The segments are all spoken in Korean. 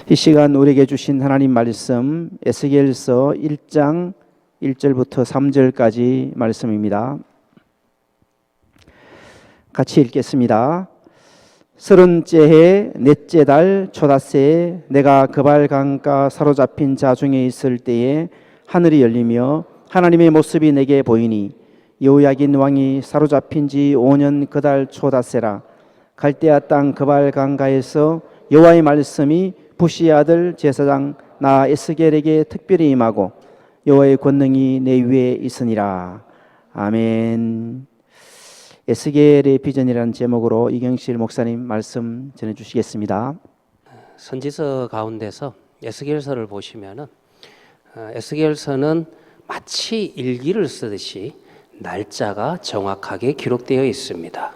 이 시간 우리에게 주신 하나님 말씀 에스겔서 1장 1절부터 3절까지 말씀입니다. 같이 읽겠습니다. 30째 해 넷째 달 초닷새에 내가 그발 강가 사로잡힌 자 중에 있을 때에 하늘이 열리며 하나님의 모습이 내게 보이니 여호야긴 왕이 사로잡힌 지 5년 그 달 초닷새라. 갈대아 땅 그발 강가에서 여호와의 말씀이 부시의 아들 제사장 나 에스겔에게 특별히 임하고 여호와의 권능이 내 위에 있으니라. 아멘. 에스겔의 비전이라는 제목으로 이경실 목사님 말씀 전해주시겠습니다. 선지서 가운데서 에스겔서를 보시면은 에스겔서는 마치 일기를 쓰듯이 날짜가 정확하게 기록되어 있습니다.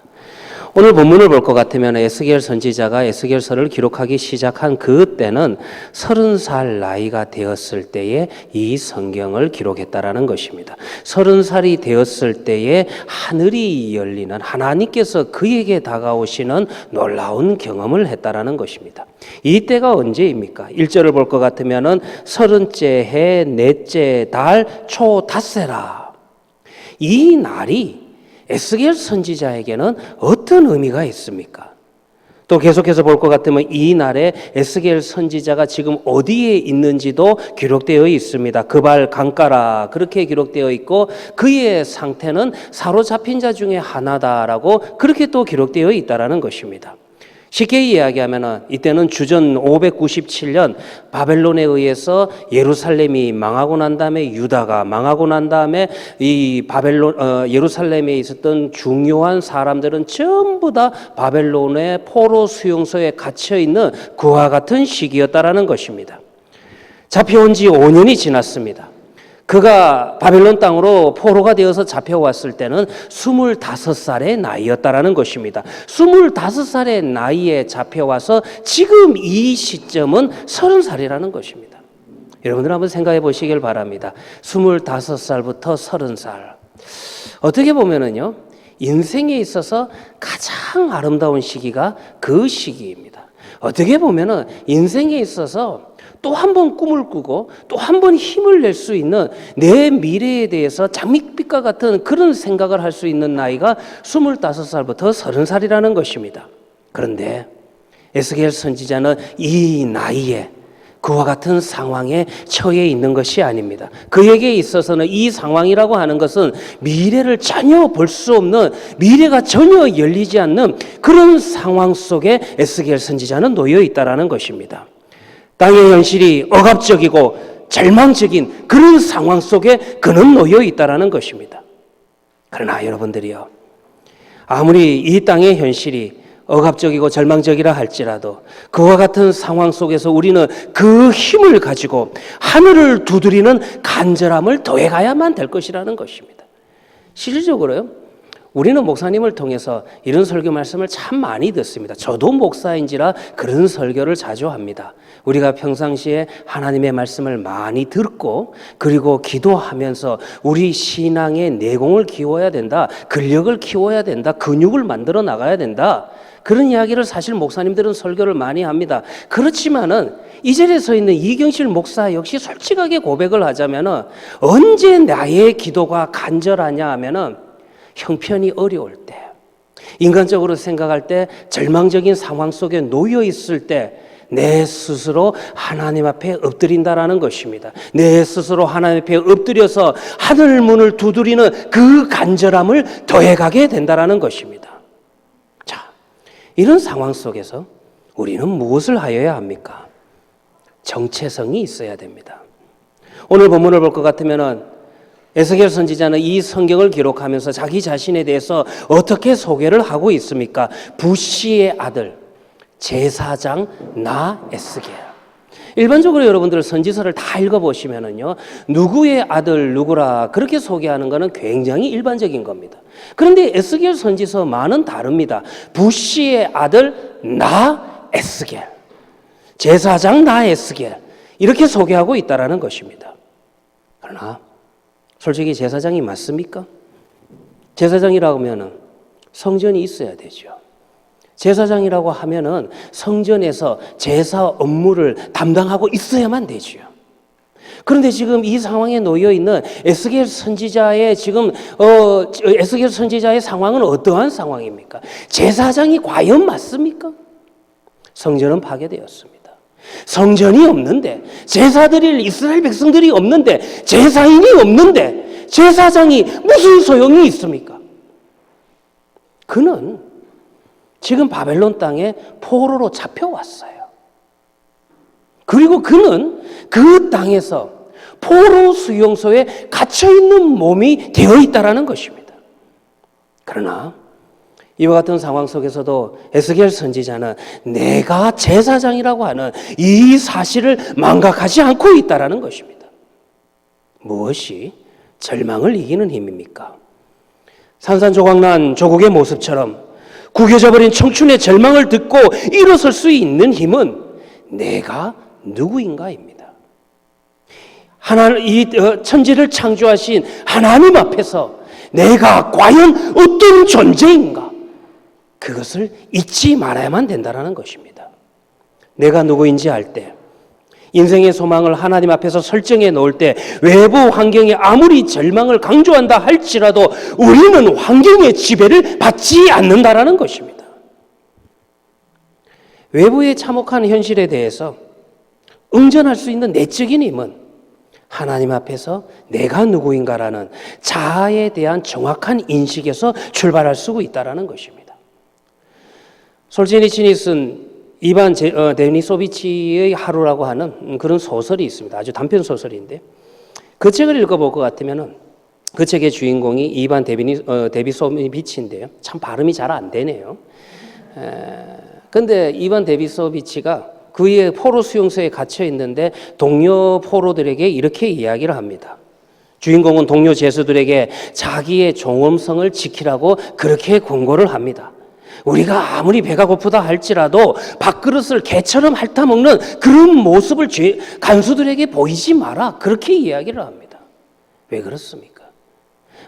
오늘 본문을 볼 것 같으면 에스겔 선지자가 에스겔서를 기록하기 시작한 그때는 30살 나이가 되었을 때에 이 성경을 기록했다라는 것입니다. 30살이 되었을 때에 하늘이 열리는 하나님께서 그에게 다가오시는 놀라운 경험을 했다라는 것입니다. 이때가 언제입니까? 1절을 볼 것 같으면 30째 해 넷째 달 초닷새라. 이 날이 에스겔 선지자에게는 어떤 의미가 있습니까? 또 계속해서 볼 것 같으면 이 날에 에스겔 선지자가 지금 어디에 있는지도 기록되어 있습니다. 그발 강가라 그렇게 기록되어 있고 그의 상태는 사로잡힌 자 중에 하나다라고 그렇게 또 기록되어 있다라는 것입니다. 쉽게 이야기하면 이때는 주전 597년 바벨론에 의해서 예루살렘이 망하고 난 다음에 유다가 망하고 난 다음에 이 예루살렘에 있었던 중요한 사람들은 전부 다 바벨론의 포로 수용소에 갇혀 있는 그와 같은 시기였다라는 것입니다. 잡혀온 지 5년이 지났습니다. 그가 바벨론 땅으로 포로가 되어서 잡혀왔을 때는 25살의 나이였다라는 것입니다. 25살의 나이에 잡혀와서 지금 이 시점은 30살이라는 것입니다. 여러분들 한번 생각해 보시길 바랍니다. 25살부터 30살. 어떻게 보면은요, 인생에 있어서 가장 아름다운 시기가 그 시기입니다. 어떻게 보면은 인생에 있어서 또 한 번 꿈을 꾸고 또 한 번 힘을 낼 수 있는 내 미래에 대해서 장밋빛과 같은 그런 생각을 할 수 있는 나이가 25살부터 30살이라는 것입니다. 그런데 에스겔 선지자는 이 나이에 그와 같은 상황에 처해 있는 것이 아닙니다. 그에게 있어서는 이 상황이라고 하는 것은 미래를 전혀 볼 수 없는, 미래가 전혀 열리지 않는 그런 상황 속에 에스겔 선지자는 놓여 있다라는 것입니다. 땅의 현실이 억압적이고 절망적인 그런 상황 속에 그는 놓여 있다라는 것입니다. 그러나 여러분들이요, 아무리 이 땅의 현실이 억압적이고 절망적이라 할지라도 그와 같은 상황 속에서 우리는 그 힘을 가지고 하늘을 두드리는 간절함을 더해가야만 될 것이라는 것입니다. 실질적으로요, 우리는 목사님을 통해서 이런 설교 말씀을 참 많이 듣습니다. 저도 목사인지라 그런 설교를 자주 합니다. 우리가 평상시에 하나님의 말씀을 많이 듣고 그리고 기도하면서 우리 신앙의 내공을 키워야 된다. 근력을 키워야 된다. 근육을 만들어 나가야 된다. 그런 이야기를 사실 목사님들은 설교를 많이 합니다. 그렇지만은 이 자리에 서 있는 이경실 목사 역시 솔직하게 고백을 하자면은 언제 나의 기도가 간절하냐 하면은 형편이 어려울 때, 인간적으로 생각할 때, 절망적인 상황 속에 놓여 있을 때 내 스스로 하나님 앞에 엎드린다라는 것입니다. 내 스스로 하나님 앞에 엎드려서 하늘 문을 두드리는 그 간절함을 더해가게 된다라는 것입니다. 자, 이런 상황 속에서 우리는 무엇을 하여야 합니까? 정체성이 있어야 됩니다. 오늘 본문을 볼 것 같으면은 에스겔 선지자는 이 성경을 기록하면서 자기 자신에 대해서 어떻게 소개를 하고 있습니까? 부시의 아들 제사장 나 에스겔. 일반적으로 여러분들 선지서를 다 읽어보시면은요, 누구의 아들 누구라 그렇게 소개하는 것은 굉장히 일반적인 겁니다. 그런데 에스겔 선지서만은 다릅니다. 부시의 아들 나 에스겔, 제사장 나 에스겔 이렇게 소개하고 있다라는 것입니다. 그러나 솔직히 제사장이 맞습니까? 제사장이라고 하면 성전이 있어야 되죠. 제사장이라고 하면은 성전에서 제사 업무를 담당하고 있어야만 되지요. 그런데 지금 이 상황에 놓여 있는 에스겔 선지자의 에스겔 선지자의 상황은 어떠한 상황입니까? 제사장이 과연 맞습니까? 성전은 파괴되었습니다. 성전이 없는데, 제사드릴 이스라엘 백성들이 없는데, 제사인이 없는데 제사장이 무슨 소용이 있습니까? 그는 지금 바벨론 땅에 포로로 잡혀왔어요. 그리고 그는 그 땅에서 포로 수용소에 갇혀있는 몸이 되어 있다는 것입니다. 그러나 이와 같은 상황 속에서도 에스겔 선지자는 내가 제사장이라고 하는 이 사실을 망각하지 않고 있다는 것입니다. 무엇이 절망을 이기는 힘입니까? 산산조각난 조국의 모습처럼 구겨져버린 청춘의 절망을 듣고 일어설 수 있는 힘은 내가 누구인가입니다. 이 천지를 창조하신 하나님 앞에서 내가 과연 어떤 존재인가? 그것을 잊지 말아야만 된다는 것입니다. 내가 누구인지 알 때, 인생의 소망을 하나님 앞에서 설정해 놓을 때 외부 환경이 아무리 절망을 강조한다 할지라도 우리는 환경의 지배를 받지 않는다는 것입니다. 외부의 참혹한 현실에 대해서 응전할 수 있는 내적인 힘은 하나님 앞에서 내가 누구인가라는 자아에 대한 정확한 인식에서 출발할 수 있다는 것입니다. 솔제니친이 쓴 이반 데니소비치의 하루라고 하는 그런 소설이 있습니다. 아주 단편 소설인데 그 책을 읽어볼 것 같으면 그 책의 주인공이 이반 데비소비치인데요. 참 발음이 잘 안 되네요. 근데 이반 데비소비치가 그의 포로 수용소에 갇혀 있는데 동료 포로들에게 이렇게 이야기를 합니다. 주인공은 동료 죄수들에게 자기의 종엄성을 지키라고 그렇게 권고를 합니다. 우리가 아무리 배가 고프다 할지라도 밥그릇을 개처럼 핥아먹는 그런 모습을 간수들에게 보이지 마라. 그렇게 이야기를 합니다. 왜 그렇습니까?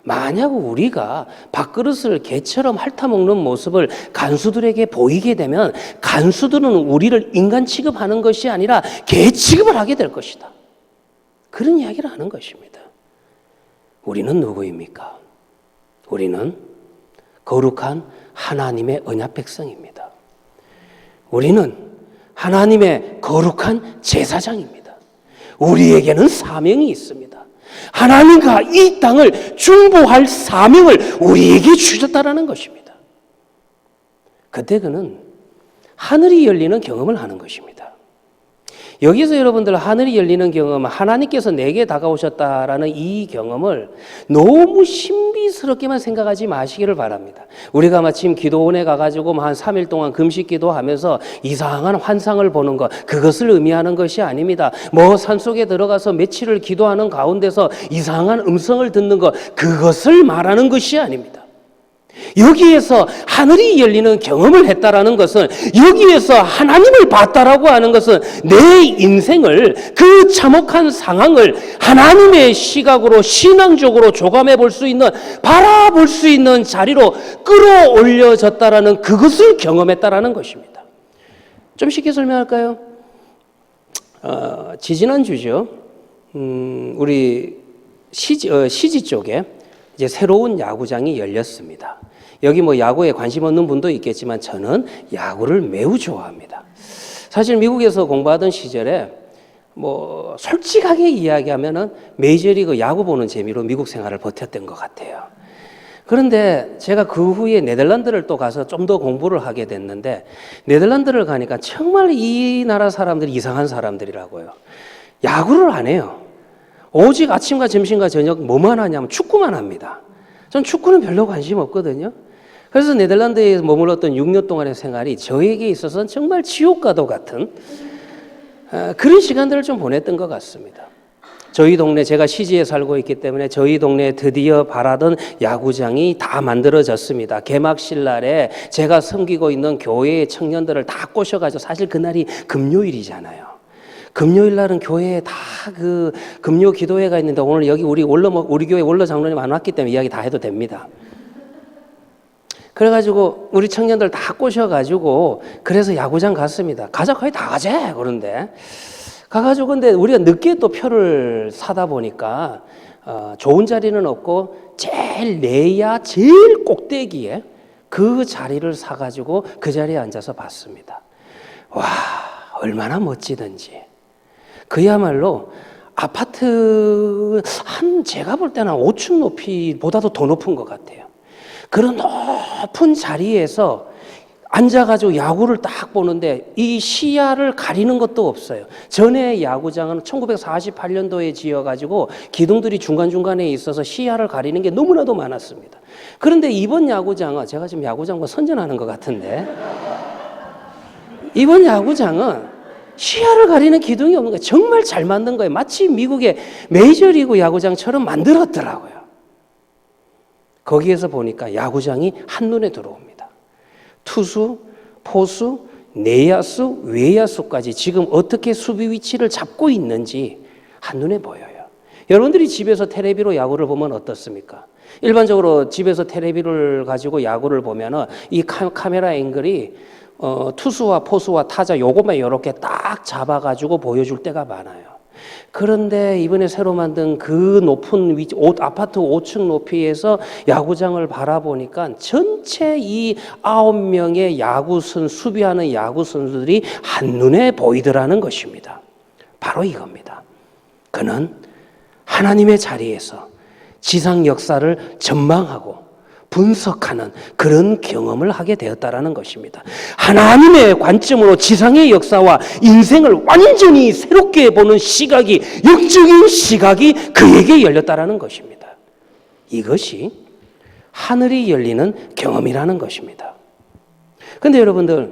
만약 우리가 밥그릇을 개처럼 핥아먹는 모습을 간수들에게 보이게 되면 간수들은 우리를 인간 취급하는 것이 아니라 개 취급을 하게 될 것이다. 그런 이야기를 하는 것입니다. 우리는 누구입니까? 우리는 거룩한 하나님의 언약 백성입니다. 우리는 하나님의 거룩한 제사장입니다. 우리에게는 사명이 있습니다. 하나님과 이 땅을 중보할 사명을 우리에게 주셨다는 것입니다. 그때 그는 하늘이 열리는 경험을 하는 것입니다. 여기서 여러분들 하늘이 열리는 경험, 하나님께서 내게 다가오셨다라는 이 경험을 너무 신비스럽게만 생각하지 마시기를 바랍니다. 우리가 마침 기도원에 가가지고 한 3일 동안 금식 기도하면서 이상한 환상을 보는 것, 그것을 의미하는 것이 아닙니다. 산속에 들어가서 며칠을 기도하는 가운데서 이상한 음성을 듣는 것, 그것을 말하는 것이 아닙니다. 여기에서 하늘이 열리는 경험을 했다라는 것은, 여기에서 하나님을 봤다라고 하는 것은 내 인생을, 그 참혹한 상황을 하나님의 시각으로 신앙적으로 조감해 볼 수 있는, 바라볼 수 있는 자리로 끌어올려졌다라는 그것을 경험했다라는 것입니다. 좀 쉽게 설명할까요? 지지난주죠. 우리 시지 쪽에 이제 새로운 야구장이 열렸습니다. 여기 야구에 관심 없는 분도 있겠지만 저는 야구를 매우 좋아합니다. 사실 미국에서 공부하던 시절에 솔직하게 이야기하면은 메이저리그 야구 보는 재미로 미국 생활을 버텼던 것 같아요. 그런데 제가 그 후에 네덜란드를 또 가서 좀 더 공부를 하게 됐는데, 네덜란드를 가니까 정말 이 나라 사람들이 이상한 사람들이라고요. 야구를 안 해요. 오직 아침과 점심과 저녁 뭐만 하냐면 축구만 합니다. 전 축구는 별로 관심 없거든요. 그래서 네덜란드에 머물렀던 6년 동안의 생활이 저에게 있어서는 정말 지옥과도 같은 그런 시간들을 좀 보냈던 것 같습니다. 저희 동네, 제가 시지에 살고 있기 때문에 저희 동네에 드디어 바라던 야구장이 다 만들어졌습니다. 개막식 날에 제가 섬기고 있는 교회의 청년들을 다 꼬셔가지고, 사실 그날이 금요일이잖아요. 금요일 날은 교회에 다 그 금요 기도회가 있는데, 오늘 여기 우리 교회 원로 장로님 안 왔기 때문에 이야기 다 해도 됩니다. 그래가지고 우리 청년들 다 꼬셔가지고 그래서 야구장 갔습니다. 가자, 거의 다 가자. 그런데 가가지고 근데 우리가 늦게 또 표를 사다 보니까 좋은 자리는 없고 제일 내야 제일 꼭대기에 그 자리를 사가지고 그 자리에 앉아서 봤습니다. 와, 얼마나 멋지던지. 그야말로 아파트 제가 볼 때는 5층 높이보다도 더 높은 것 같아요. 그런 높은 자리에서 앉아가지고 야구를 딱 보는데 이 시야를 가리는 것도 없어요. 전에 야구장은 1948년도에 지어가지고 기둥들이 중간중간에 있어서 시야를 가리는 게 너무나도 많았습니다. 그런데 이번 야구장은 제가 지금 야구장과 선전하는 것 같은데 이번 야구장은 시야를 가리는 기둥이 없는 거예요. 정말 잘 만든 거예요. 마치 미국의 메이저리그 야구장처럼 만들었더라고요. 거기에서 보니까 야구장이 한눈에 들어옵니다. 투수, 포수, 내야수, 외야수까지 지금 어떻게 수비 위치를 잡고 있는지 한눈에 보여요. 여러분들이 집에서 테레비로 야구를 보면 어떻습니까? 일반적으로 집에서 테레비를 가지고 야구를 보면은 이 카메라 앵글이 투수와 포수와 타자 요것만 이렇게 딱 잡아가지고 보여줄 때가 많아요. 그런데 이번에 새로 만든 그 높은 위치, 아파트 5층 높이에서 야구장을 바라보니까 전체 이 9명의 수비하는 야구 선수들이 한눈에 보이더라는 것입니다. 바로 이겁니다. 그는 하나님의 자리에서 지상 역사를 전망하고 분석하는 그런 경험을 하게 되었다라는 것입니다. 하나님의 관점으로 지상의 역사와 인생을 완전히 새롭게 보는 시각이, 영적인 시각이 그에게 열렸다라는 것입니다. 이것이 하늘이 열리는 경험이라는 것입니다. 그런데 여러분들,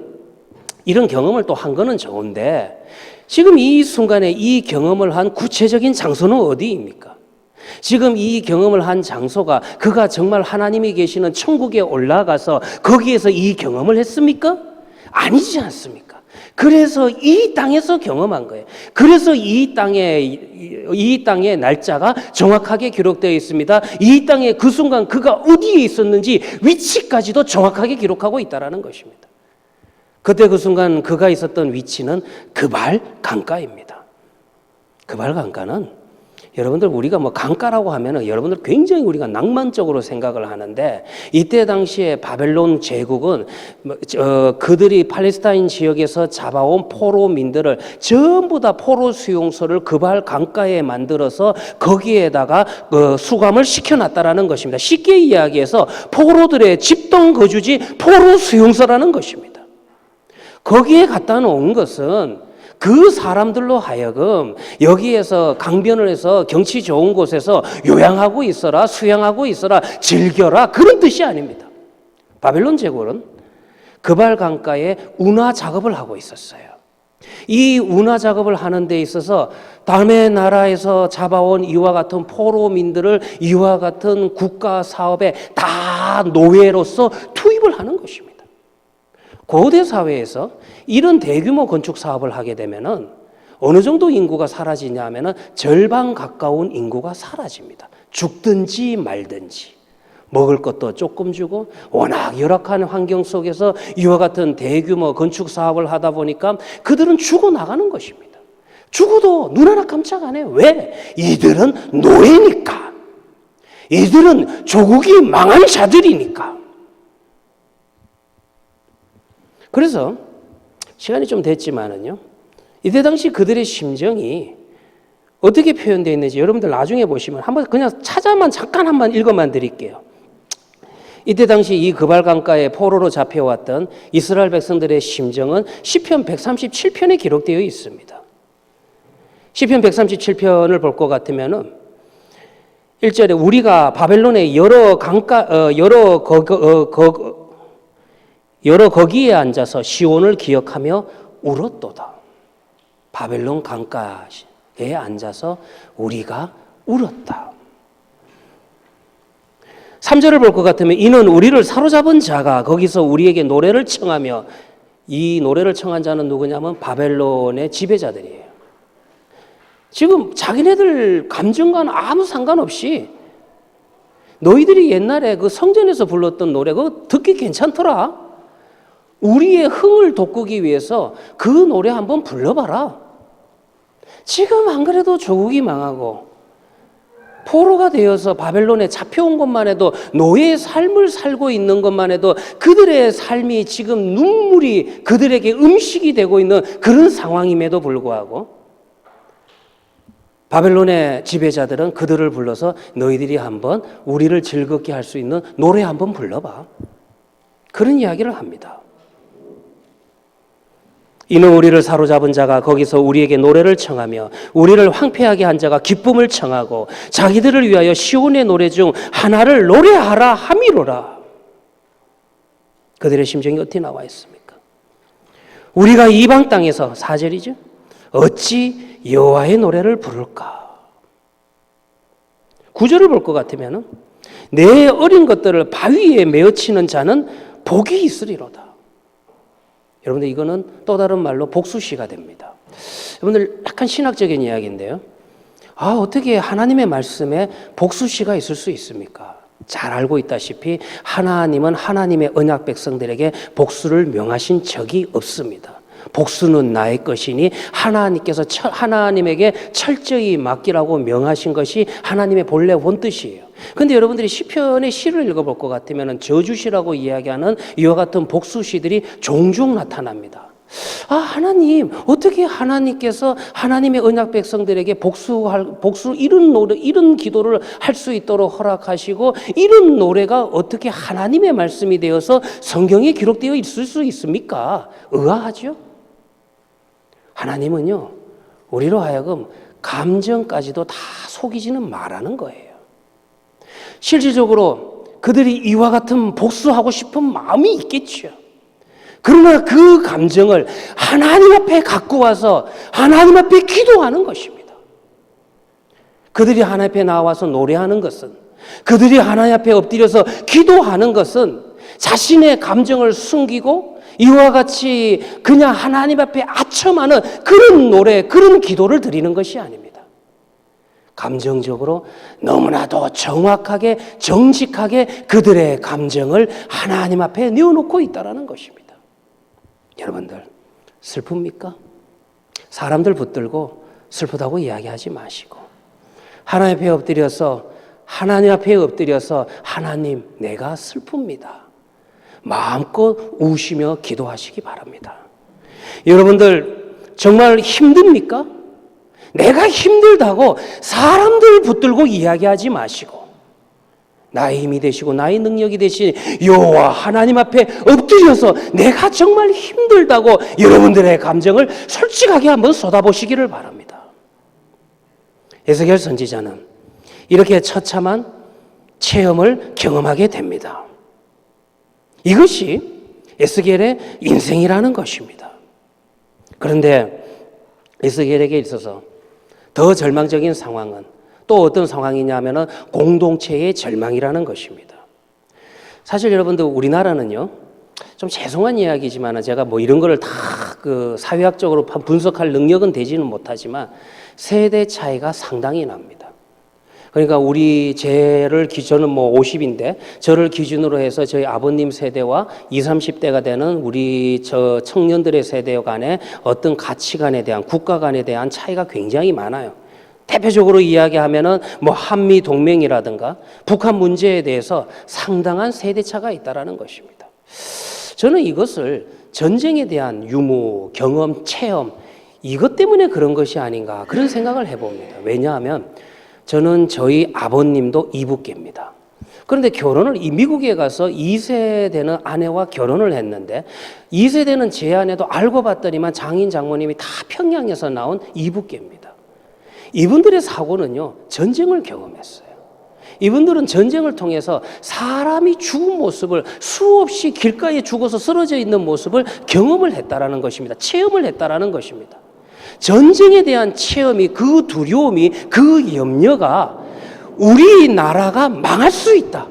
이런 경험을 또 한 거는 좋은데 지금 이 순간에 이 경험을 한 구체적인 장소는 어디입니까? 지금 이 경험을 한 장소가 그가 정말 하나님이 계시는 천국에 올라가서 거기에서 이 경험을 했습니까? 아니지 않습니까? 그래서 이 땅에서 경험한 거예요. 그래서 이 땅의 날짜가 정확하게 기록되어 있습니다. 이 땅에 그 순간 그가 어디에 있었는지 위치까지도 정확하게 기록하고 있다는 것입니다. 그때 그 순간 그가 있었던 위치는 그발 강가입니다. 그발 강가는 여러분들 우리가 강가라고 하면은 여러분들 굉장히 우리가 낭만적으로 생각을 하는데 이때 당시에 바벨론 제국은 그들이 팔레스타인 지역에서 잡아온 포로민들을 전부 다 포로 수용소를 그발 강가에 만들어서 거기에다가 수감을 시켜놨다라는 것입니다. 쉽게 이야기해서 포로들의 집동 거주지 포로 수용소라는 것입니다. 거기에 갖다 놓은 것은 그 사람들로 하여금 여기에서 강변을 해서 경치 좋은 곳에서 요양하고 있어라, 수양하고 있어라, 즐겨라 그런 뜻이 아닙니다. 바벨론 제국은 그발 강가에 운하 작업을 하고 있었어요. 이 운하 작업을 하는 데 있어서 남의 나라에서 잡아온 이와 같은 포로민들을 이와 같은 국가 사업에 다 노예로서 투입을 하는 것입니다. 고대 사회에서 이런 대규모 건축 사업을 하게 되면은 어느 정도 인구가 사라지냐면은 절반 가까운 인구가 사라집니다. 죽든지 말든지. 먹을 것도 조금 주고 워낙 열악한 환경 속에서 이와 같은 대규모 건축 사업을 하다 보니까 그들은 죽어나가는 것입니다. 죽어도 눈 하나 깜짝 안 해요. 왜? 이들은 노예니까. 이들은 조국이 망한 자들이니까. 그래서 시간이 좀 됐지만은요, 이때 당시 그들의 심정이 어떻게 표현되어 있는지 여러분들 나중에 보시면 한번 그냥 잠깐 한번 읽어만 드릴게요. 이때 당시 이 그발 강가에 포로로 잡혀왔던 이스라엘 백성들의 심정은 시편 137편에 기록되어 있습니다. 시편 137편을 볼 것 같으면은 1절에 우리가 바벨론의 여러 거기에 앉아서 시온을 기억하며 울었도다. 바벨론 강가에 앉아서 우리가 울었다. 3절을 볼 것 같으면 이는 우리를 사로잡은 자가 거기서 우리에게 노래를 청하며, 이 노래를 청한 자는 누구냐면 바벨론의 지배자들이에요. 지금 자기네들 감정과는 아무 상관없이 너희들이 옛날에 그 성전에서 불렀던 노래 그거 듣기 괜찮더라. 우리의 흥을 돋구기 위해서 그 노래 한번 불러봐라. 지금 안 그래도 조국이 망하고 포로가 되어서 바벨론에 잡혀온 것만 해도 노예의 삶을 살고 있는 것만 해도 그들의 삶이 지금 눈물이 그들에게 음식이 되고 있는 그런 상황임에도 불구하고 바벨론의 지배자들은 그들을 불러서 너희들이 한번 우리를 즐겁게 할 수 있는 노래 한번 불러봐. 그런 이야기를 합니다. 이는 우리를 사로잡은 자가 거기서 우리에게 노래를 청하며 우리를 황폐하게 한 자가 기쁨을 청하고 자기들을 위하여 시온의 노래 중 하나를 노래하라 함이로라. 그들의 심정이 어떻게 나와 있습니까? 우리가 이방 땅에서 4절이죠. 어찌 여호와의 노래를 부를까? 9절을 볼 것 같으면 내 어린 것들을 바위에 메어치는 자는 복이 있으리로다. 여러분들 이거는 또 다른 말로 복수시가 됩니다. 여러분들 약간 신학적인 이야기인데요. 어떻게 하나님의 말씀에 복수시가 있을 수 있습니까? 잘 알고 있다시피 하나님은 하나님의 언약 백성들에게 복수를 명하신 적이 없습니다. 복수는 나의 것이니 하나님께서 하나님에게 철저히 맡기라고 명하신 것이 하나님의 본래 본뜻이에요. 그런데 여러분들이 시편의 시를 읽어볼 것 같으면 저주시라고 이야기하는 이와 같은 복수시들이 종종 나타납니다. 하나님, 어떻게 하나님께서 하나님의 언약 백성들에게 복수 이런 기도를 할 수 있도록 허락하시고 이런 노래가 어떻게 하나님의 말씀이 되어서 성경에 기록되어 있을 수 있습니까? 의아하죠? 하나님은요, 우리로 하여금 감정까지도 다 속이지는 말라는 거예요. 실질적으로 그들이 이와 같은 복수하고 싶은 마음이 있겠죠. 그러나 그 감정을 하나님 앞에 갖고 와서 하나님 앞에 기도하는 것입니다. 그들이 하나님 앞에 나와서 노래하는 것은, 그들이 하나님 앞에 엎드려서 기도하는 것은 자신의 감정을 숨기고 이와 같이 그냥 하나님 앞에 아첨하는 그런 노래, 그런 기도를 드리는 것이 아닙니다. 감정적으로 너무나도 정확하게, 정직하게 그들의 감정을 하나님 앞에 내어놓고 있다는 것입니다. 여러분들, 슬픕니까? 사람들 붙들고 슬프다고 이야기하지 마시고 하나님 앞에 엎드려서 하나님, 내가 슬픕니다. 마음껏 우시며 기도하시기 바랍니다. 여러분들 정말 힘듭니까? 내가 힘들다고 사람들 붙들고 이야기하지 마시고 나의 힘이 되시고 나의 능력이 되신 여호와 하나님 앞에 엎드려서 내가 정말 힘들다고 여러분들의 감정을 솔직하게 한번 쏟아보시기를 바랍니다. 에스겔 선지자는 이렇게 처참한 체험을 경험하게 됩니다. 이것이 에스겔의 인생이라는 것입니다. 그런데 에스겔에게 있어서 더 절망적인 상황은 또 어떤 상황이냐면은 공동체의 절망이라는 것입니다. 사실 여러분들 우리나라는요, 좀 죄송한 이야기지만 제가 뭐 이런 거를 다 그 사회학적으로 분석할 능력은 되지는 못하지만 세대 차이가 상당히 납니다. 그러니까 저는 뭐 50인데 저를 기준으로 해서 저희 아버님 세대와 20, 30대가 되는 우리 청년들의 세대 간의 어떤 가치관에 대한, 국가관에 대한 차이가 굉장히 많아요. 대표적으로 이야기하면은 뭐 한미 동맹이라든가 북한 문제에 대해서 상당한 세대차가 있다라는 것입니다. 저는 이것을 전쟁에 대한 유무, 경험, 체험 이것 때문에 그런 것이 아닌가 그런 생각을 해봅니다. 왜냐하면 저는 저희 아버님도 이북계입니다. 그런데 미국에 가서 2세 되는 아내와 결혼을 했는데 2세 되는 제 아내도 알고 봤더니만 장인 장모님이 다 평양에서 나온 이북계입니다. 이분들의 사고는요, 전쟁을 경험했어요. 이분들은 전쟁을 통해서 사람이 죽은 모습을 수없이 길가에 죽어서 쓰러져 있는 모습을 경험을 했다라는 것입니다. 체험을 했다라는 것입니다. 전쟁에 대한 체험이, 그 두려움이, 그 염려가 우리나라가 망할 수 있다.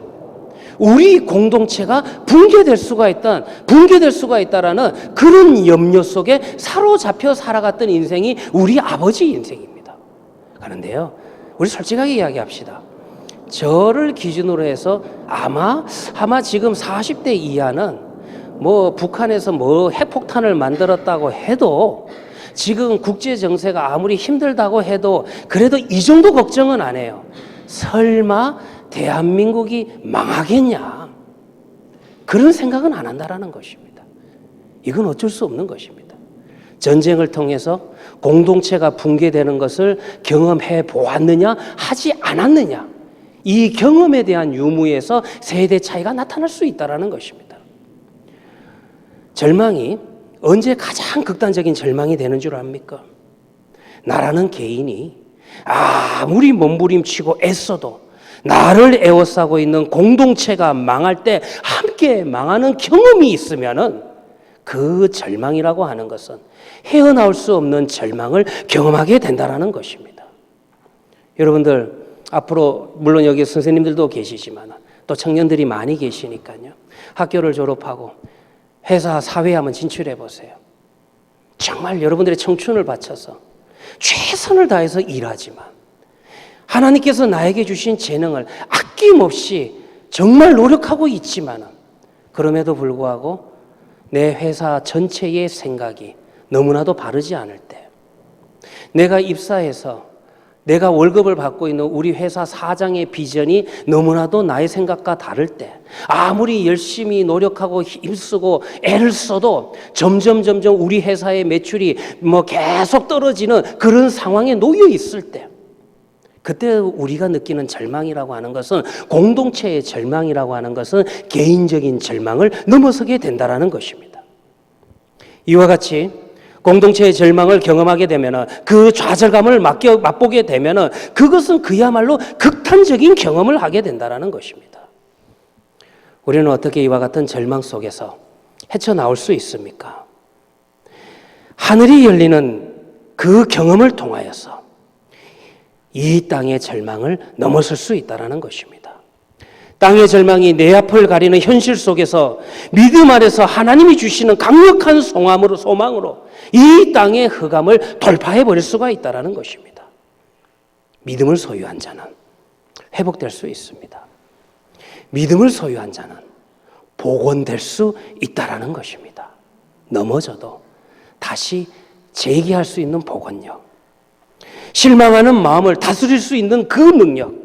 우리 공동체가 붕괴될 수가 있다라는 그런 염려 속에 사로잡혀 살아갔던 인생이 우리 아버지 인생입니다. 그런데요, 우리 솔직하게 이야기합시다. 저를 기준으로 해서 아마 지금 40대 이하는 뭐 북한에서 뭐 핵폭탄을 만들었다고 해도 지금 국제 정세가 아무리 힘들다고 해도 그래도 이 정도 걱정은 안 해요. 설마 대한민국이 망하겠냐? 그런 생각은 안 한다라는 것입니다. 이건 어쩔 수 없는 것입니다. 전쟁을 통해서 공동체가 붕괴되는 것을 경험해 보았느냐, 하지 않았느냐, 이 경험에 대한 유무에서 세대 차이가 나타날 수 있다는 것입니다. 절망이 언제 가장 극단적인 절망이 되는 줄 압니까? 나라는 개인이 아무리 몸부림치고 애써도 나를 에워싸고 있는 공동체가 망할 때 함께 망하는 경험이 있으면은 그 절망이라고 하는 것은 헤어나올 수 없는 절망을 경험하게 된다는 것입니다. 여러분들 앞으로 물론 여기 선생님들도 계시지만 또 청년들이 많이 계시니까요. 학교를 졸업하고 회사 사회에 한번 진출해 보세요. 정말 여러분들의 청춘을 바쳐서 최선을 다해서 일하지만 하나님께서 나에게 주신 재능을 아낌없이 정말 노력하고 있지만 그럼에도 불구하고 내 회사 전체의 생각이 너무나도 바르지 않을 때, 내가 입사해서 내가 월급을 받고 있는 우리 회사 사장의 비전이 너무나도 나의 생각과 다를 때, 아무리 열심히 노력하고 힘쓰고 애를 써도 점점 우리 회사의 매출이 계속 떨어지는 그런 상황에 놓여 있을 때, 그때 우리가 느끼는 절망이라고 하는 것은, 공동체의 절망이라고 하는 것은 개인적인 절망을 넘어서게 된다는 것입니다. 이와 같이 공동체의 절망을 경험하게 되면, 그 좌절감을 맛보게 되면 그것은 그야말로 극단적인 경험을 하게 된다는 것입니다. 우리는 어떻게 이와 같은 절망 속에서 헤쳐나올 수 있습니까? 하늘이 열리는 그 경험을 통하여서 이 땅의 절망을 넘어설 수 있다는 것입니다. 땅의 절망이 내 앞을 가리는 현실 속에서 믿음 아래서 하나님이 주시는 강력한 소망으로 이 땅의 흑암을 돌파해 버릴 수가 있다는 것입니다. 믿음을 소유한 자는 회복될 수 있습니다. 믿음을 소유한 자는 복원될 수 있다는 것입니다. 넘어져도 다시 재기할 수 있는 복원력, 실망하는 마음을 다스릴 수 있는 그 능력,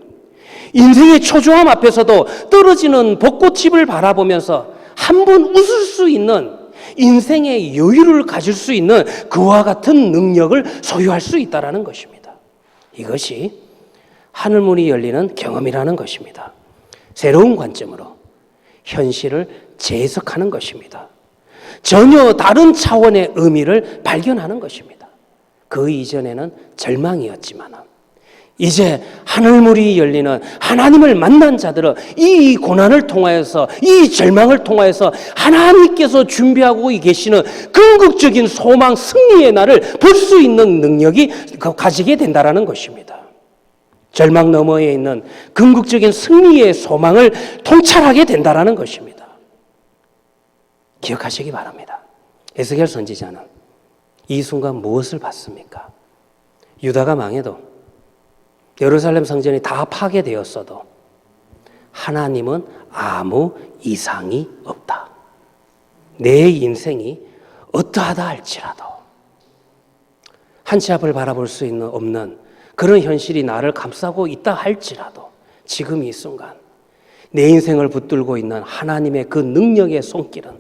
인생의 초조함 앞에서도 떨어지는 벚꽃잎을 바라보면서 한 번 웃을 수 있는 인생의 여유를 가질 수 있는 그와 같은 능력을 소유할 수 있다는 것입니다. 이것이 하늘문이 열리는 경험이라는 것입니다. 새로운 관점으로 현실을 재해석하는 것입니다. 전혀 다른 차원의 의미를 발견하는 것입니다. 그 이전에는 절망이었지만 이제 하늘문이 열리는 하나님을 만난 자들은 이 고난을 통하여서, 이 절망을 통하여서 하나님께서 준비하고 계시는 궁극적인 소망, 승리의 날을 볼 수 있는 능력이 가지게 된다는 것입니다. 절망 너머에 있는 궁극적인 승리의 소망을 통찰하게 된다는 것입니다. 기억하시기 바랍니다. 에스겔 선지자는 이 순간 무엇을 봤습니까? 유다가 망해도, 예루살렘 성전이 다 파괴되었어도 하나님은 아무 이상이 없다. 내 인생이 어떠하다 할지라도, 한치 앞을 바라볼 수 없는 그런 현실이 나를 감싸고 있다 할지라도 지금 이 순간 내 인생을 붙들고 있는 하나님의 그 능력의 손길은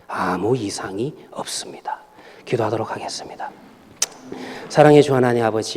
아무 이상이 없습니다. 기도하도록 하겠습니다. 사랑의 주 하나님 아버지,